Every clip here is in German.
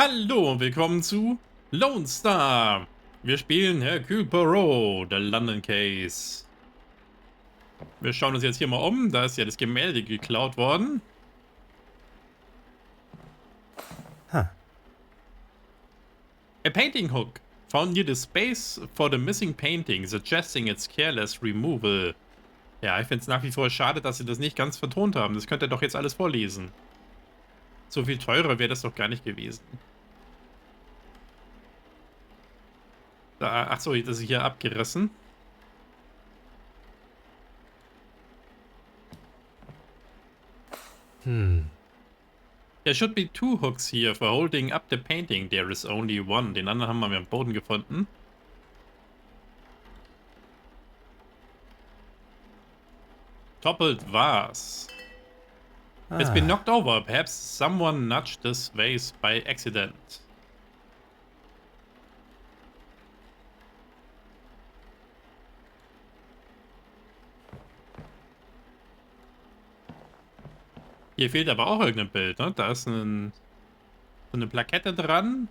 Hallo und willkommen zu Lone Star. Wir spielen Hercule Poirot, der London Case. Wir schauen uns jetzt hier mal um. Da ist ja das Gemälde geklaut worden. A painting hook found near the space for the missing painting, suggesting its careless removal. Ja, ich finde es nach wie vor schade, dass sie das nicht ganz vertont haben. Das könnt ihr doch jetzt alles vorlesen. So viel teurer wäre das doch gar nicht gewesen. Achso, das ist hier abgerissen. There should be two hooks here for holding up the painting. There is only one. Den anderen haben wir am Boden gefunden. Toppled vase. It's been knocked over. Perhaps someone nudged this vase by accident. Hier fehlt aber auch irgendein Bild, ne? Da ist so eine Plakette dran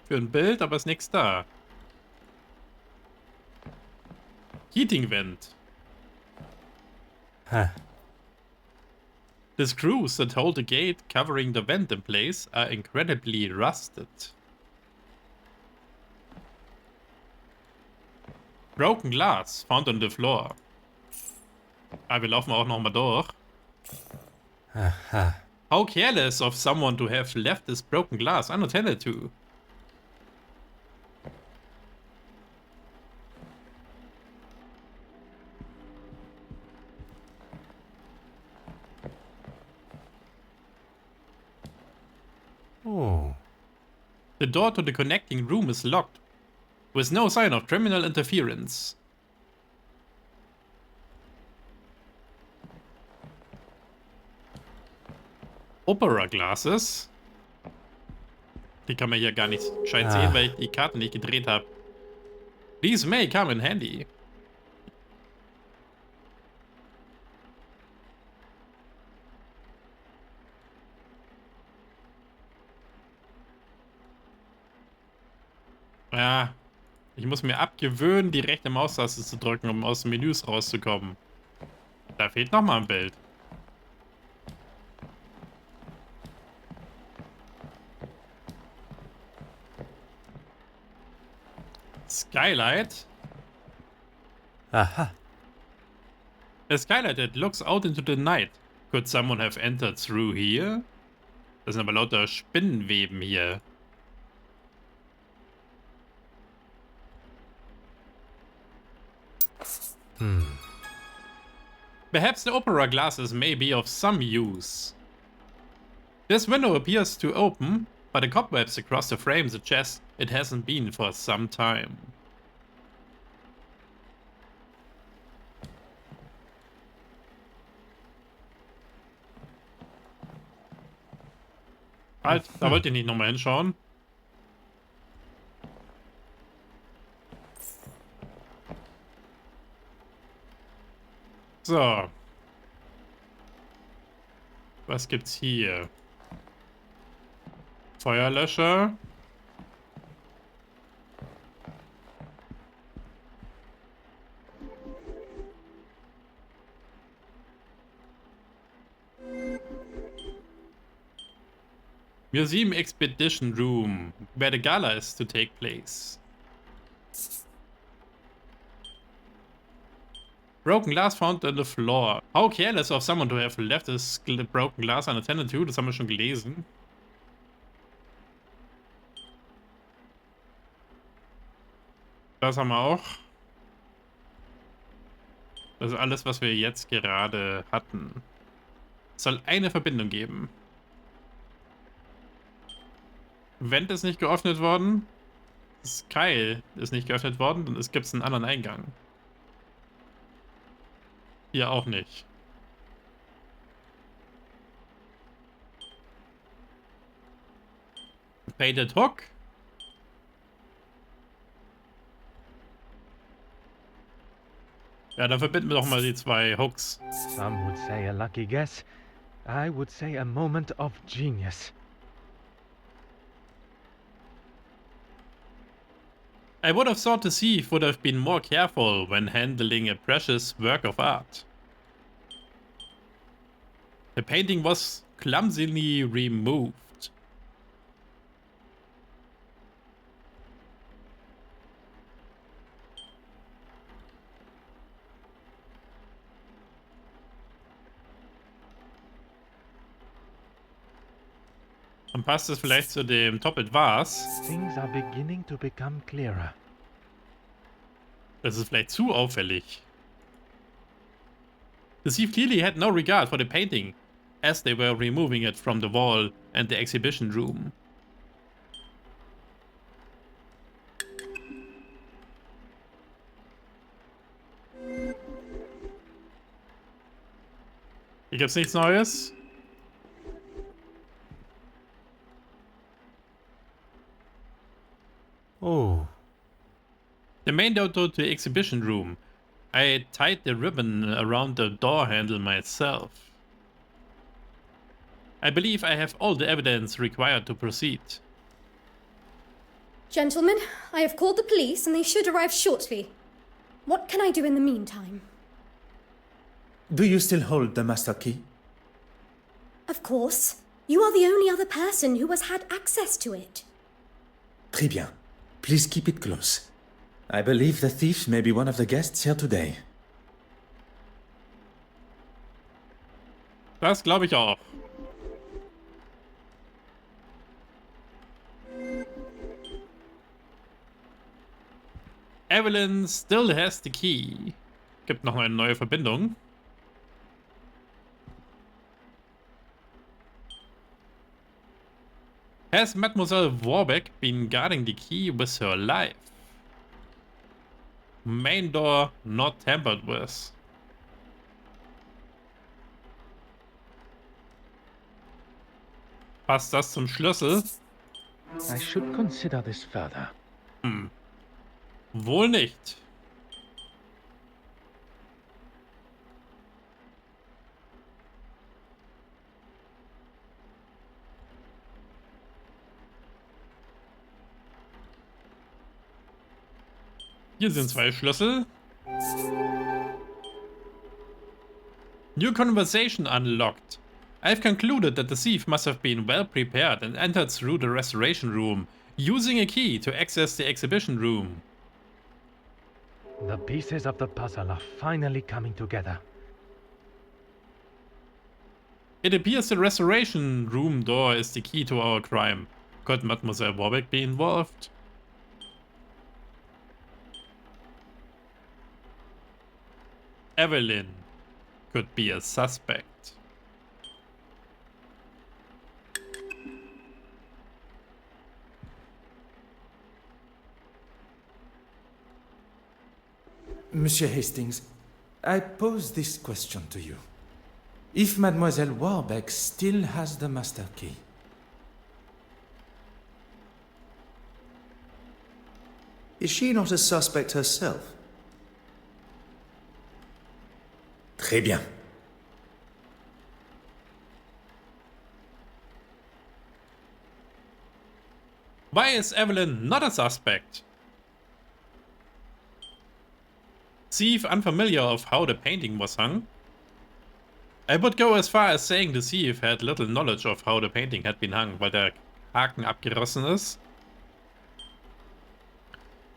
für ein Bild, aber ist nichts da. Heating Vent. The screws that hold the gate covering the vent in place are incredibly rusted. Broken glass found on the floor. Wir laufen auch nochmal durch. How careless of someone to have left this broken glass unattended to. The door to the connecting room is locked, with no sign of criminal interference. Opera Glasses. Die kann man hier gar nicht gescheit sehen, weil ich die Karten nicht gedreht habe. These may come in handy. Ja, ich muss mir abgewöhnen, die rechte Maustaste zu drücken, um aus den Menüs rauszukommen. Da fehlt nochmal ein Bild. Skylight. Aha. A skylight that looks out into the night. Could someone have entered through here? Das sind aber lauter Spinnenweben hier. Perhaps the opera glasses may be of some use. This window appears to open, but the cobwebs across the frame suggest it hasn't been for some time. Halt, da wollt ihr nicht nochmal hinschauen. So. Was gibt's hier? Feuerlöscher. Museum Expedition Room, where the gala is to take place. Broken glass found on the floor. How careless of someone to have left this broken glass unattended to. Das haben wir schon gelesen. Das haben wir auch. Das ist alles, was wir jetzt gerade hatten. Es soll eine Verbindung geben. Vent ist nicht geöffnet worden. Sky ist nicht geöffnet worden. Dann gibt es einen anderen Eingang. Hier auch nicht. Painted Hook. Ja, dann verbinden wir doch mal die zwei Hooks. Some would say a lucky guess. I would say a moment of genius. I would have thought the thief would have been more careful when handling a precious work of art. The painting was clumsily removed. Und passt es vielleicht zu dem doppelt was? Things are beginning to become clearer. Das ist vielleicht zu auffällig. The thief clearly had no regard for the painting, as they were removing it from the wall and the exhibition room. Hier gibt's nichts Neues. Oh. The main door to the exhibition room. I tied the ribbon around the door handle myself. I believe I have all the evidence required to proceed. Gentlemen, I have called the police and they should arrive shortly. What can I do in the meantime? Do you still hold the master key? Of course. You are the only other person who has had access to it. Très bien. Please keep it close. I believe the thief may be one of the guests here today. Das glaube ich auch. Evelyn still has the key. Gibt noch eine neue Verbindung. Has Mademoiselle Warbeck been guarding the key with her life? Main door not tampered with. Passt das zum Schlüssel? I should consider this further. Wohl nicht. Hier sind zwei Schlüssel. New conversation unlocked. I've concluded that the thief must have been well prepared and entered through the restoration room, using a key to access the exhibition room. The pieces of the puzzle are finally coming together. It appears the restoration room door is the key to our crime. Could Mademoiselle Warbeck be involved? Evelyn could be a suspect. Monsieur Hastings, I pose this question to you. If Mademoiselle Warbeck still has the master key, Is she not a suspect herself? très bien. Why is Evelyn not a suspect? Thief unfamiliar of how the painting was hung? I would go as far as saying the thief had little knowledge of how the painting had been hung, weil der Haken abgerissen ist.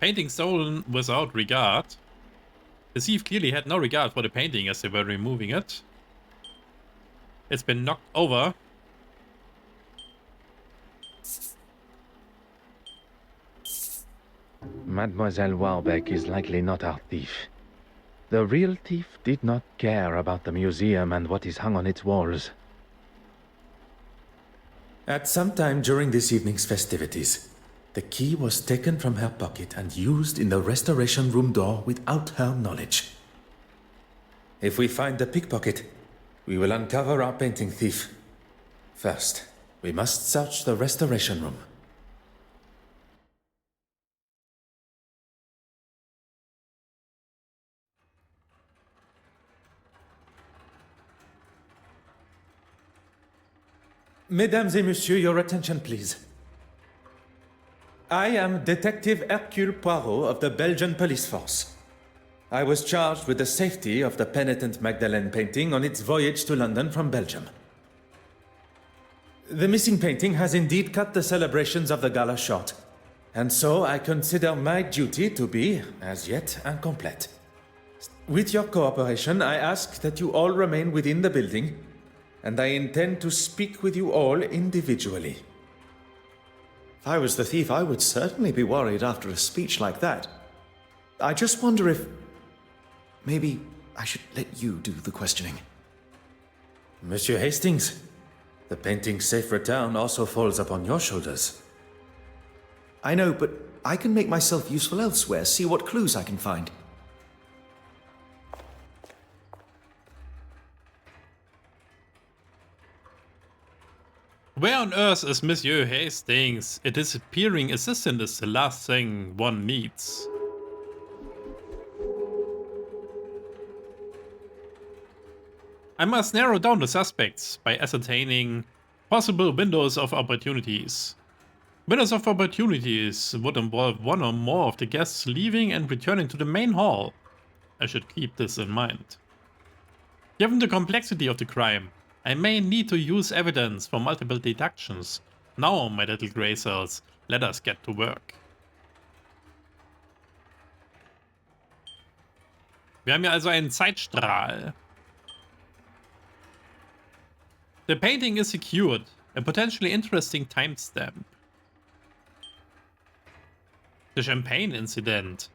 Painting stolen without regard. The thief clearly had no regard for the painting as they were removing it. It's been knocked over. Mademoiselle Warbeck is likely not our thief. The real thief did not care about the museum and what is hung on its walls. At some time during this evening's festivities, the key was taken from her pocket and used in the restoration room door without her knowledge. If we find the pickpocket, we will uncover our painting thief. First, we must search the restoration room. Mesdames et messieurs, your attention please. I am Detective Hercule Poirot of the Belgian police force. I was charged with the safety of the penitent Magdalene painting on its voyage to London from Belgium. The missing painting has indeed cut the celebrations of the gala short, and so I consider my duty to be, as yet, incomplete. With your cooperation, I ask that you all remain within the building, and I intend to speak with you all individually. If I was the thief, I would certainly be worried after a speech like that. I just wonder if... maybe I should let you do the questioning. Monsieur Hastings, the painting's safe return also falls upon your shoulders. I know, but I can make myself useful elsewhere, see what clues I can find. Where on earth is Monsieur Hastings? A disappearing assistant is the last thing one needs. I must narrow down the suspects by ascertaining possible windows of opportunities. Windows of opportunities would involve one or more of the guests leaving and returning to the main hall. I should keep this in mind. Given the complexity of the crime, I may need to use evidence for multiple deductions. Now, my little grey cells, let us get to work. Wir haben hier also einen Zeitstrahl. The painting is secured, a potentially interesting timestamp. The Champagne Incident,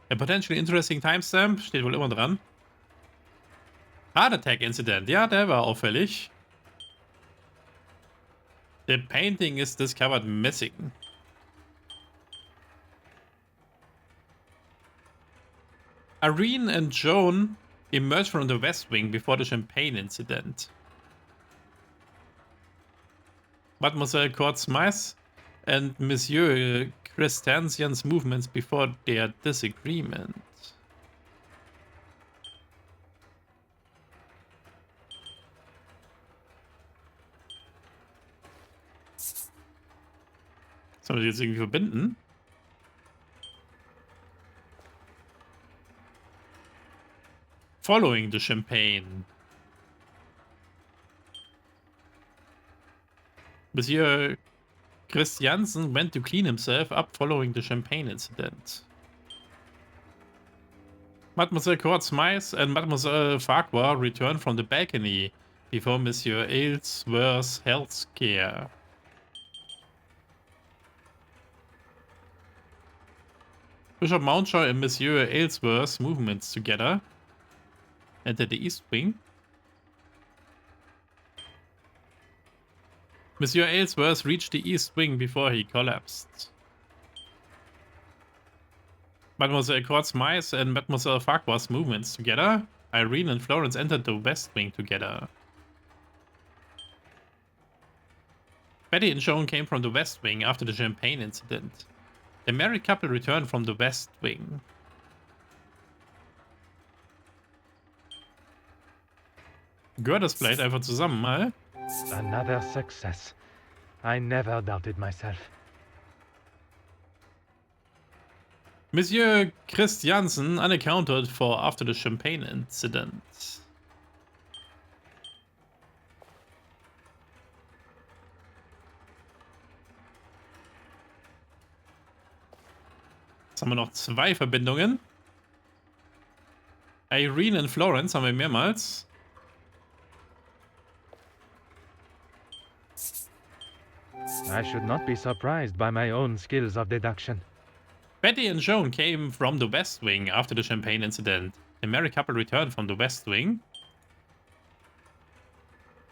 a potentially interesting timestamp, steht wohl immer dran. Heart Attack Incident, ja, der war auffällig. The painting is discovered missing. Irene and Joan emerged from the West Wing before the Champagne Incident. Mademoiselle Court-Smythe and Monsieur Christensen's movements before their disagreement. Sollen wir die jetzt irgendwie verbinden? Following the champagne. Monsieur Christiansen went to clean himself up following the champagne incident. Mademoiselle Court-Smythe and Mademoiselle Farquhar returned from the balcony before Monsieur Aylesworth's health scare. Bishop Mountjoy and Monsieur Aylesworth's movements together entered the East Wing. Monsieur Aylesworth reached the East Wing before he collapsed. Mademoiselle Court-Smythe and Mademoiselle Farquhar's movements together. Irene and Florence entered the West Wing together. Betty and Joan came from the West Wing after the champagne incident. The married couple returned from the West Wing. Gehört das vielleicht einfach zusammen mal? Another success. I never doubted myself. Monsieur Christiansen unaccounted for after the champagne incident. Jetzt haben wir noch zwei Verbindungen. Irene und Florence haben wir mehrmals. I should not be surprised by my own skills of deduction. Betty and Joan came from the West Wing after the champagne incident. The married couple returned from the West Wing,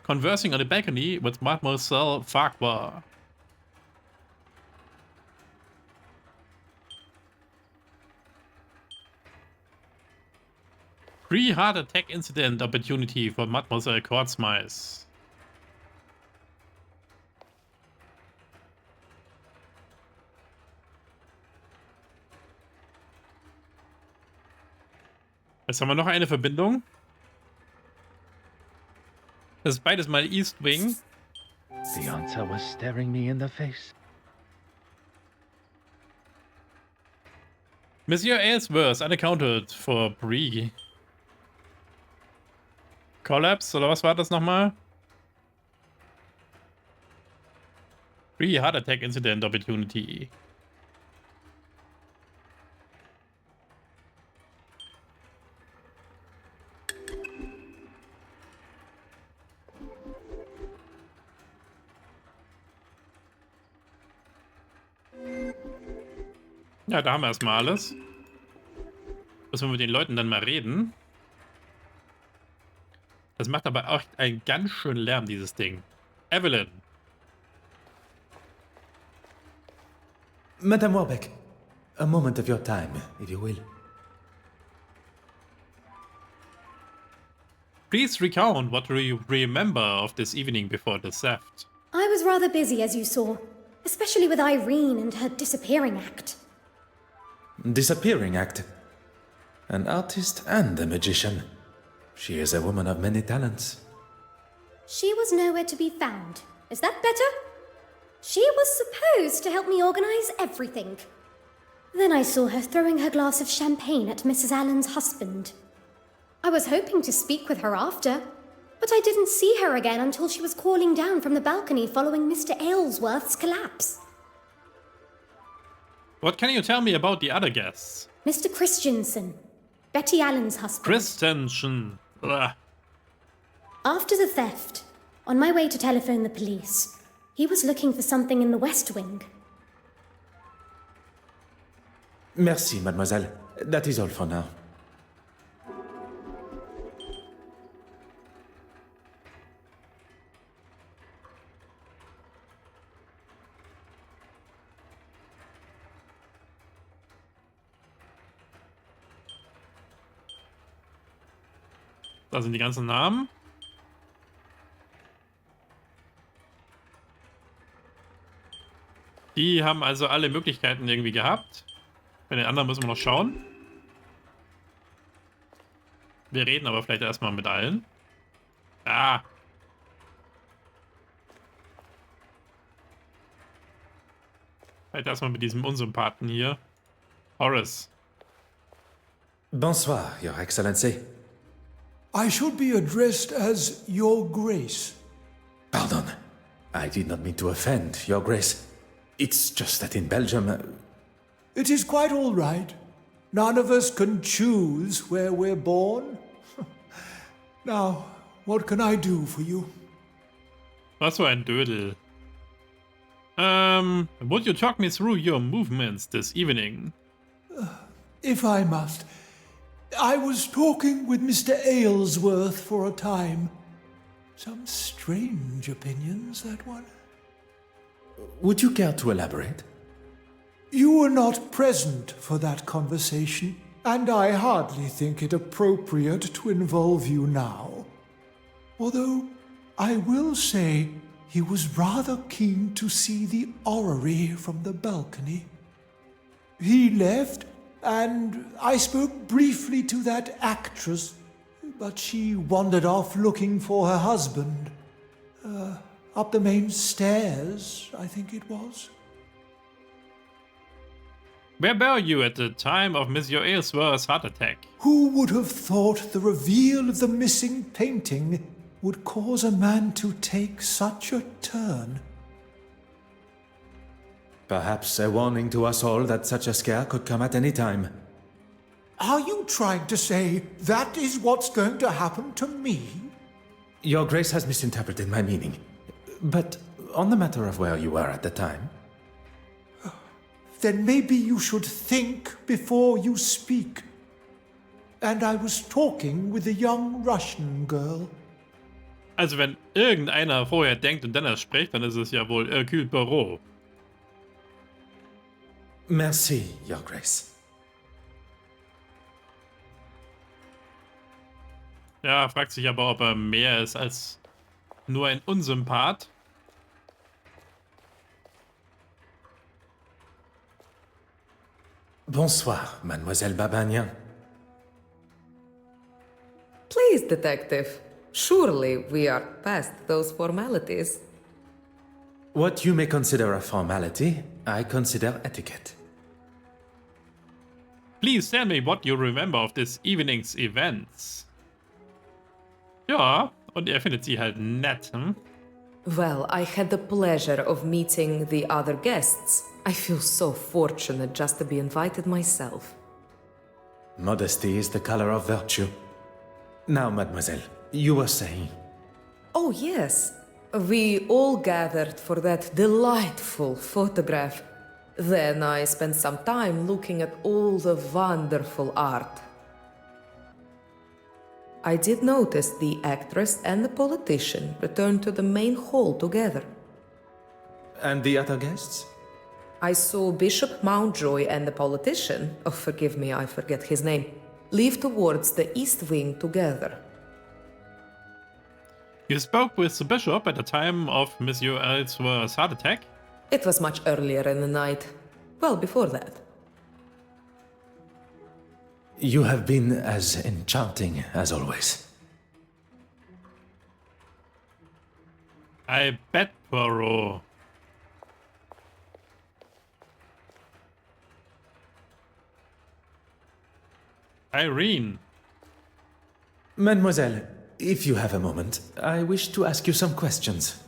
conversing on the balcony with Mademoiselle Farquhar. Pre-heart attack incident opportunity for Mademoiselle Court-Smythe. Jetzt haben wir noch eine Verbindung. Das ist beides mal East Wing. The answer was staring me in the face. Monsieur Aylesworth, unaccounted for Collapse, oder was war das nochmal? Heart Attack Incident Opportunity. Ja, da haben wir erstmal alles. Müssen wir mit den Leuten dann mal reden. Das macht aber auch einen ganz schönen Lärm, dieses Ding. Evelyn. Madame Warbeck, a moment of your time, if you will. Please recount what do you remember of this evening before the theft. I was rather busy, as you saw, especially with Irene and her disappearing act. Disappearing act. An artist and a magician. She is a woman of many talents. She was nowhere to be found. Is that better? She was supposed to help me organize everything. Then I saw her throwing her glass of champagne at Mrs. Allen's husband. I was hoping to speak with her after, but I didn't see her again until she was calling down from the balcony following Mr. Aylesworth's collapse. What can you tell me about the other guests? Mr. Christensen, Betty Allen's husband. Christensen. Ugh. After the theft, on my way to telephone the police, he was looking for something in the West Wing. Merci, mademoiselle. That is all for now. Da sind die ganzen Namen. Die haben also alle Möglichkeiten irgendwie gehabt. Bei den anderen müssen wir noch schauen. Wir reden aber vielleicht erstmal mit allen. Ah. Vielleicht erstmal mit diesem Unsympathen hier. Horace. Bonsoir, Your Excellency. I should be addressed as Your Grace. Pardon. I did not mean to offend, Your Grace. It's just that in Belgium... It is quite all right. None of us can choose where we're born. Now, what can I do for you? Was für ein Dödel. Would you talk me through your movements this evening? If I must. I was talking with Mr. Aylesworth for a time. Some strange opinions, that one. Would you care to elaborate? You were not present for that conversation, and I hardly think it appropriate to involve you now. Although, I will say, he was rather keen to see the orrery from the balcony. He left, and I spoke briefly to that actress, but she wandered off looking for her husband. Up the main stairs, I think it was. Where were you at the time of Monsieur Aylesworth's heart attack? Who would have thought the reveal of the missing painting would cause a man to take such a turn? Perhaps a warning to us all that such a scare could come at any time. Are you trying to say that is what's going to happen to me? Your Grace has misinterpreted my meaning. But on the matter of where you were at the time... Then maybe you should think before you speak. And I was talking with a young Russian girl. Also wenn irgendeiner vorher denkt und dann erst spricht, dann ist es ja wohl Hercule Poirot. Merci, Your Grace. Ja, fragt sich aber, ob er mehr ist als nur ein Unsympath. Bonsoir, Mademoiselle Babagnan. Please, Detective. Surely we are past those formalities. What you may consider a formality, I consider etiquette. Please tell me what you remember of this evening's events. Ja, und er findet sie halt nett, hm? Well, I had the pleasure of meeting the other guests. I feel so fortunate just to be invited myself. Modesty is the color of virtue. Now, mademoiselle, you were saying. Oh, yes. We all gathered for that delightful photograph. Then I spent some time looking at all the wonderful art. I did notice the actress and the politician returned to the main hall together. And the other guests? I saw Bishop Mountjoy and the politician, oh forgive me, I forget his name, leave towards the east wing together. You spoke with the bishop at the time of Monsieur Elsworth's heart attack? It was much earlier in the night. Well, before that. You have been as enchanting as always. I bet, Poirot. Irene. Mademoiselle, if you have a moment, I wish to ask you some questions.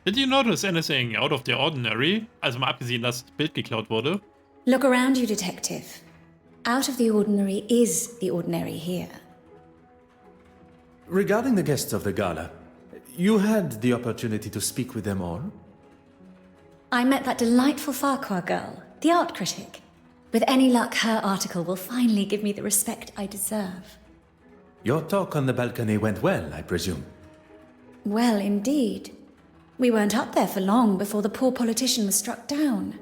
Did you notice anything out of the ordinary? Also mal abgesehen, dass das Bild geklaut wurde. Look around you, Detective. Out of the ordinary is the ordinary here. Regarding the guests of the gala, you had the opportunity to speak with them all? I met that delightful Farquhar girl, the art critic. With any luck, her article will finally give me the respect I deserve. Your talk on the balcony went well, I presume. Well, indeed. We weren't up there for long before the poor politician was struck down.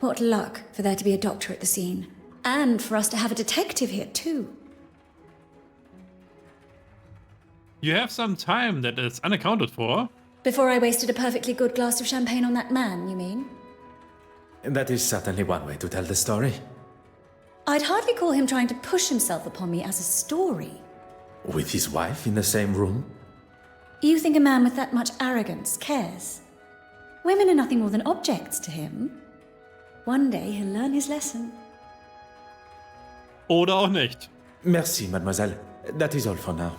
What luck for there to be a doctor at the scene. And for us to have a detective here, too. You have some time that is unaccounted for. Before I wasted a perfectly good glass of champagne on that man, you mean? That is certainly one way to tell the story. I'd hardly call him trying to push himself upon me as a story. With his wife in the same room? You think a man with that much arrogance cares? Women are nothing more than objects to him. One day he'll learn his lesson. Oder auch nicht. Merci, mademoiselle. That is all for now.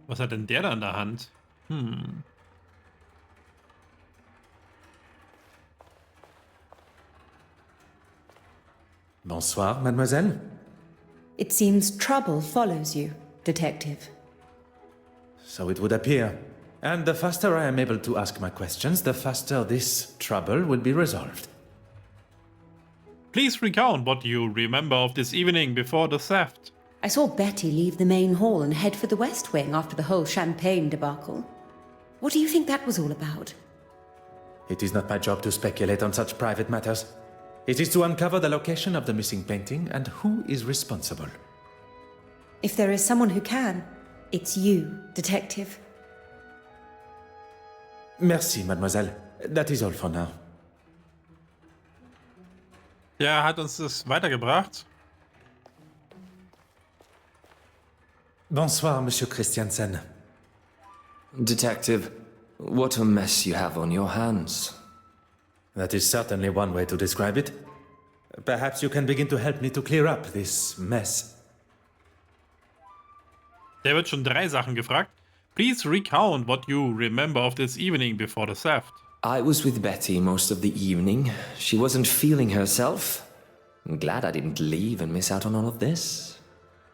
Was hat denn der da in der Hand? Bonsoir, mademoiselle. It seems trouble follows you, Detective. So it would appear. And the faster I am able to ask my questions, the faster this trouble will be resolved. Please recount what you remember of this evening before the theft. I saw Betty leave the main hall and head for the West Wing after the whole champagne debacle. What do you think that was all about? It is not my job to speculate on such private matters. It is to uncover the location of the missing painting and who is responsible. If there is someone who can, it's you, Detective. Merci, mademoiselle. That is all for now. Ja, hat uns das weitergebracht. Bonsoir, Monsieur Christiansen. Detective, what a mess you have on your hands. That is certainly one way to describe it. Perhaps you can begin to help me to clear up this mess. Der wird schon 3 Sachen gefragt. Please recount what you remember of this evening before the theft. I was with Betty most of the evening. She wasn't feeling herself. I'm glad I didn't leave and miss out on all of this.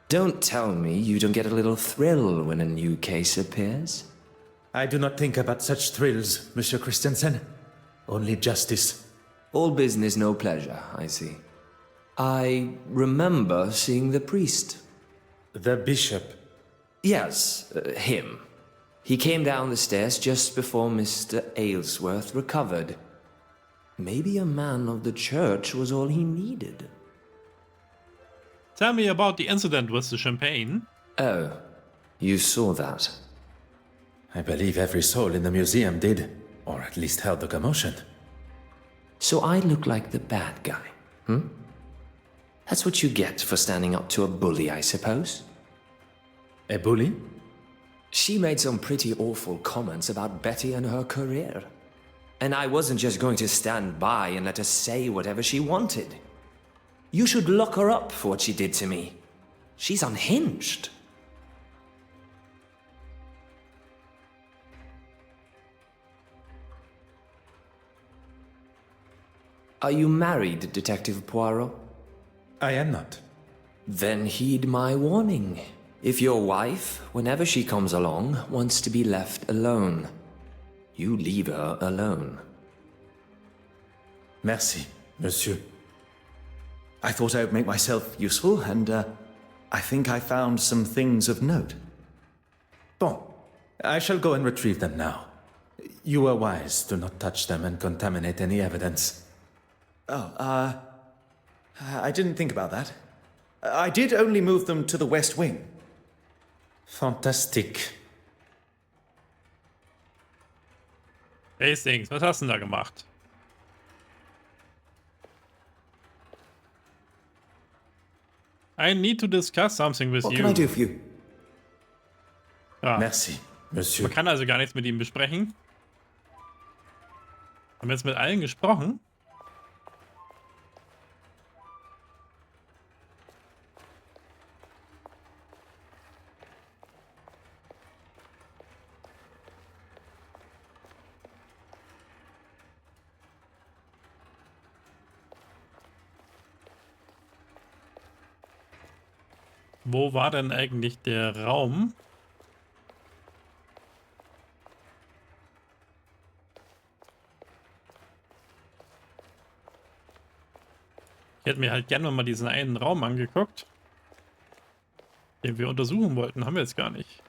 Don't tell me you don't get a little thrill when a new case appears. I do not think about such thrills, Monsieur Christiansen. Only justice. All business, no pleasure, I see. I remember seeing the priest. The bishop. Yes, him. He came down the stairs just before Mr. Aylesworth recovered. Maybe a man of the church was all he needed. Tell me about the incident with the champagne. Oh, you saw that. I believe every soul in the museum did, or at least heard the commotion. So I look like the bad guy, hmm? That's what you get for standing up to a bully, I suppose? A bully? She made some pretty awful comments about Betty and her career. And I wasn't just going to stand by and let her say whatever she wanted. You should lock her up for what she did to me. She's unhinged. Are you married, Detective Poirot? I am not. Then heed my warning. If your wife, whenever she comes along, wants to be left alone, you leave her alone. Merci, monsieur. I thought I would make myself useful, and I think I found some things of note. Bon, I shall go and retrieve them now. You were wise to not touch them and contaminate any evidence. Oh, I didn't think about that. I did only move them to the West Wing. Fantastic. Hastings, was hast du denn da gemacht? I need to discuss something with What you. can I do for you? Ja. Merci, monsieur. Man kann also gar nichts mit ihm besprechen. Haben wir jetzt mit allen gesprochen? Wo war denn eigentlich der Raum? Ich hätte mir halt gerne mal diesen einen Raum angeguckt, den wir untersuchen wollten. Haben wir jetzt gar nicht.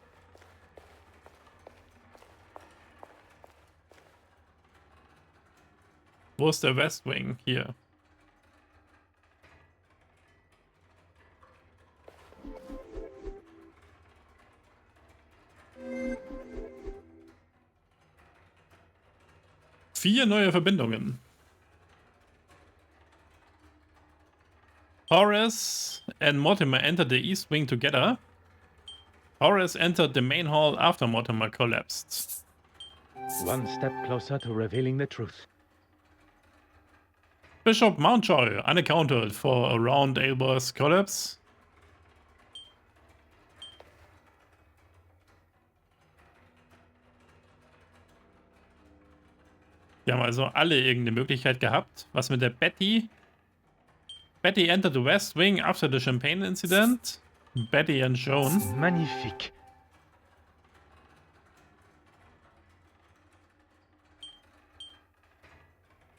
Wo ist der West Wing? Hier. Vier neue Verbindungen. Horace and Mortimer entered the East Wing together. Horace entered the main hall after Mortimer collapsed. One step closer to revealing the truth. Bishop Mountjoy unaccounted for around Aylmer's collapse. Die haben also alle irgendeine Möglichkeit gehabt. Was mit der Betty? Betty entered the West Wing after the Champagne incident. Betty and Joan. Magnifique.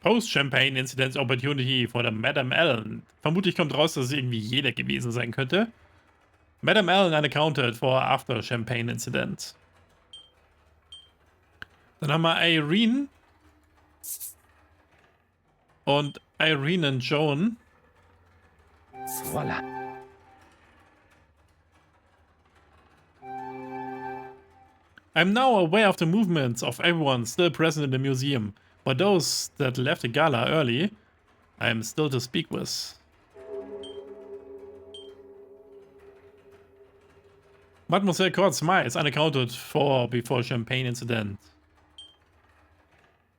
Post-Champagne Incidents Opportunity for the Madame Ellen. Vermutlich kommt raus, dass es irgendwie jeder gewesen sein könnte. Madame Ellen unaccounted for after Champagne Incident. Dann haben wir Irene. Und Irene und Joan. Voila. I'm now aware of the movements of everyone still present in the museum, but those that left the gala early, I am still to speak with. Mademoiselle Court's Smile is unaccounted for before Champagne Incident.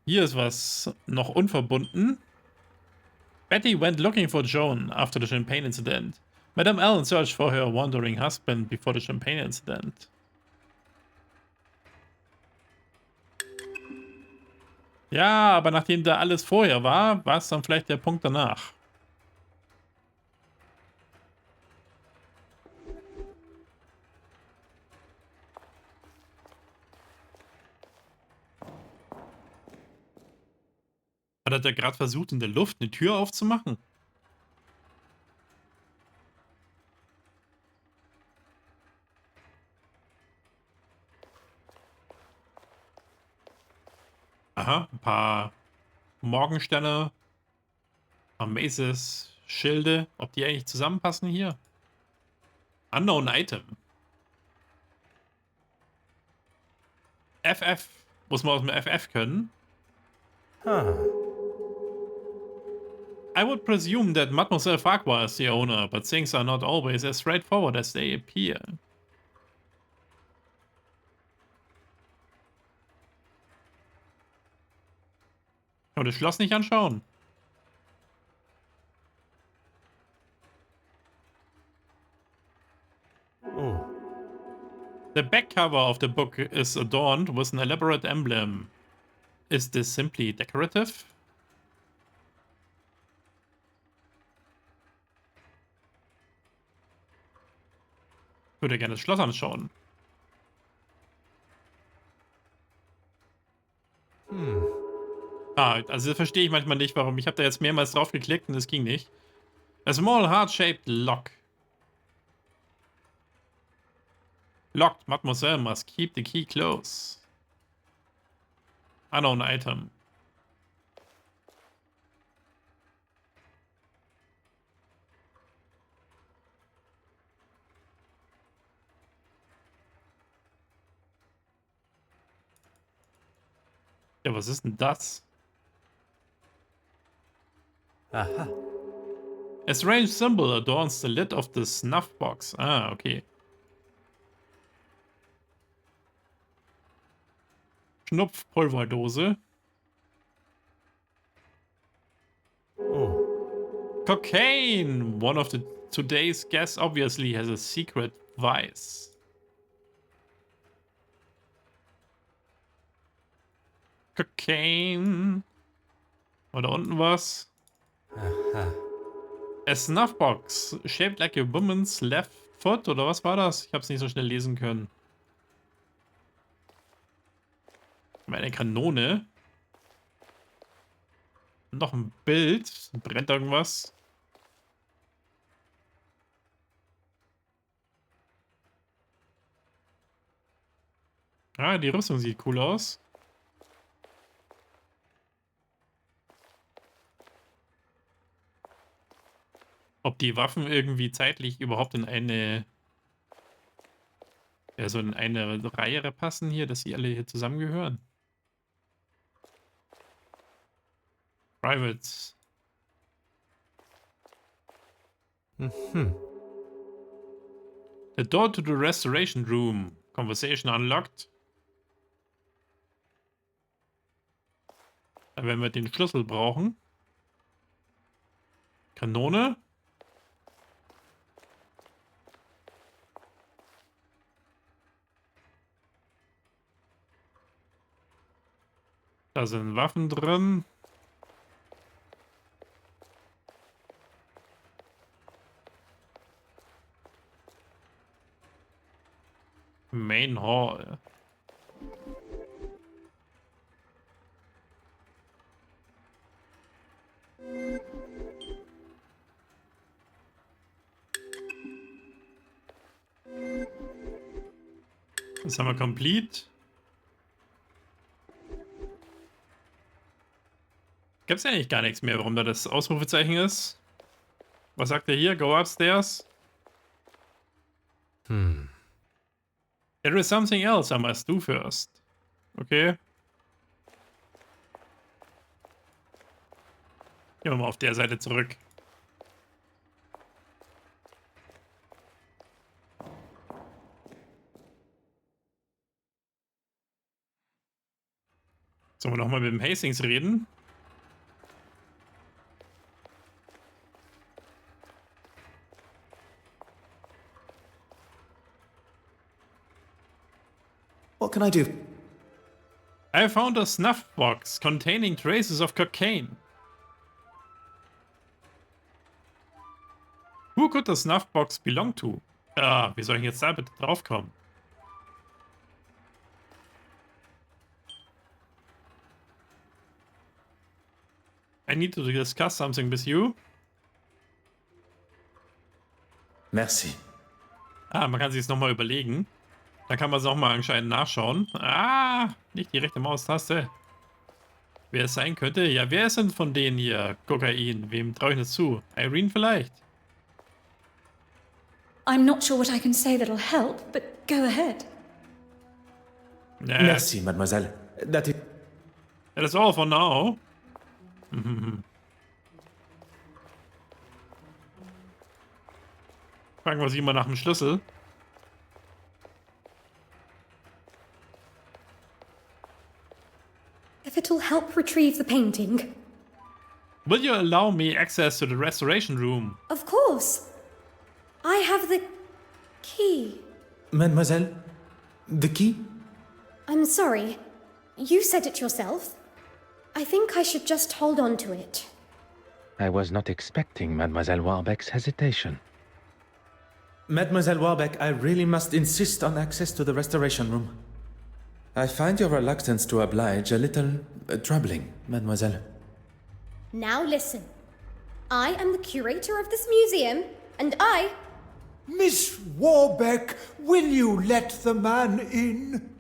Hier ist was noch unverbunden. Betty went looking for Joan after the Champagne Incident. Madame Ellen searched for her wandering husband before the Champagne Incident. Ja, aber nachdem da alles vorher war, war es dann vielleicht der Punkt danach. Hat er gerade versucht, in der Luft eine Tür aufzumachen? Aha, ein paar Morgensterne, ein paar Maces, Schilde. Ob die eigentlich zusammenpassen hier? Unknown Item. FF. Muss man aus dem FF können? I would presume that Mademoiselle Farquhar is the owner, but things are not always as straightforward as they appear. Kann man das Schloss nicht anschauen? Oh. The back cover of the book is adorned with an elaborate emblem. Is this simply decorative? Ich würde gerne das Schloss anschauen. Ah, also das verstehe ich manchmal nicht, warum. Ich habe da jetzt mehrmals drauf geklickt und es ging nicht. A small heart-shaped lock. Locked, Mademoiselle must keep the key close. Unknown item. Ja, was ist denn das? Aha. A strange symbol adorns the lid of the snuff box. Ah, okay. Schnupfpulverdose. Oh. Cocaine! One of the today's guests obviously has a secret vice. Cocaine. Oder unten was? Aha. A snuff box shaped like a woman's left foot. Oder was war das? Ich hab's nicht so schnell lesen können. Eine Kanone. Noch ein Bild. Brennt irgendwas? Ah, die Rüstung sieht cool aus. Ob die Waffen irgendwie zeitlich überhaupt in eine... Ja, so in eine Reihe passen hier, dass sie alle hier zusammengehören. Privates. Mhm. The door to the restoration room. Conversation unlocked. Da werden wir den Schlüssel brauchen. Kanone. Da sind Waffen drin. Main Hall. Das haben wir complete. Gibt's ja eigentlich gar nichts mehr, warum da das Ausrufezeichen ist. Was sagt er hier? Go upstairs. Hm. There is something else I must do first. Okay. Gehen wir mal auf der Seite zurück. Sollen wir nochmal mit dem Hastings reden? What can I do? I found a snuff box containing traces of cocaine. Who could the snuff box belong to? Ah, wie soll ich jetzt da bitte draufkommen? I need to discuss something with you. Merci. Ah, man kann sich es nochmal überlegen. Dann kann man es nochmal anscheinend nachschauen. Ah, nicht die rechte Maustaste. Wer es sein könnte? Ja, wer ist denn von denen hier? Kokain. Wem traue ich das zu? Irene vielleicht? I'm not sure what I can say that'll help, but go ahead. Merci, mademoiselle. That is all for now. Fragen wir sie mal nach dem Schlüssel. If it Kapitel help retrieve the painting? Will you allow me access to the restoration room? Of course. I have the key. Mademoiselle, the key? I'm sorry. You said it yourself. I think I should just hold on to it. I was not expecting Mademoiselle Warbeck's hesitation. Mademoiselle Warbeck, I really must insist on access to the restoration room. I find your reluctance to oblige a little troubling, mademoiselle. Now listen. I am the curator of this museum, and I... Miss Warbeck, will you let the man in?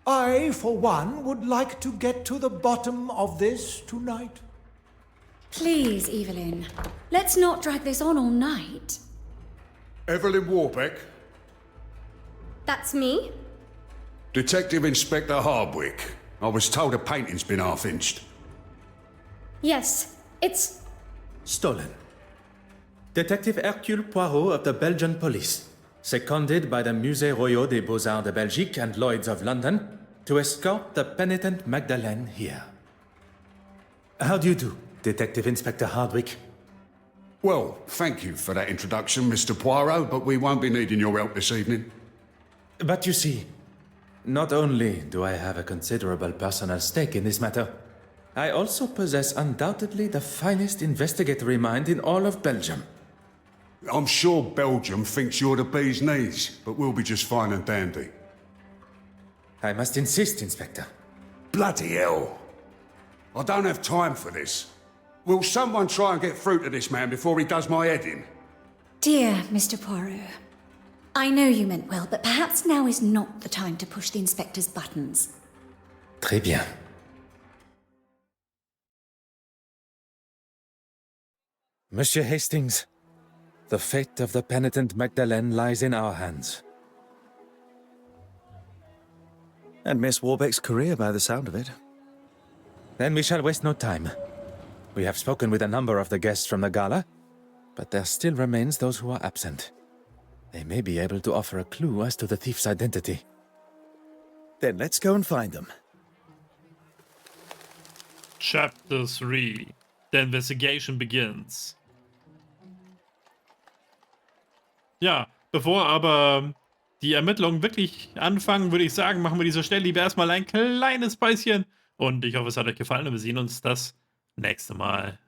I, for one, would like to get to the bottom of this tonight. Please, Evelyn. Let's not drag this on all night. Evelyn Warbeck, That's me? Detective Inspector Hardwick. I was told a painting's been half-inched. Yes, it's... Stolen. Detective Hercule Poirot of the Belgian police, seconded by the Musée Royal des Beaux-Arts de Belgique and Lloyd's of London, to escort the penitent Magdalene here. How do you do, Detective Inspector Hardwick? Well, thank you for that introduction, Mr. Poirot, but we won't be needing your help this evening. But you see, not only do I have a considerable personal stake in this matter, I also possess undoubtedly the finest investigatory mind in all of Belgium. I'm sure Belgium thinks you're the bee's knees, but we'll be just fine and dandy. I must insist, Inspector. Bloody hell! I don't have time for this. Will someone try and get through to this man before he does my head in? Dear Mr. Poirot, I know you meant well, but perhaps now is not the time to push the inspector's buttons. Très bien. Monsieur Hastings, the fate of the penitent Magdalene lies in our hands. And Miss Warbeck's career, by the sound of it. Then we shall waste no time. We have spoken with a number of the guests from the gala, but there still remains those who are absent. They may be able to offer a clue as to the thief's identity. Then let's go and find them. Chapter 3. The investigation begins. Ja, bevor aber die Ermittlungen wirklich anfangen, würde ich sagen, machen wir dieser Stelle lieber erstmal ein kleines Päuschen. Und ich hoffe, es hat euch gefallen und wir sehen uns das nächste Mal.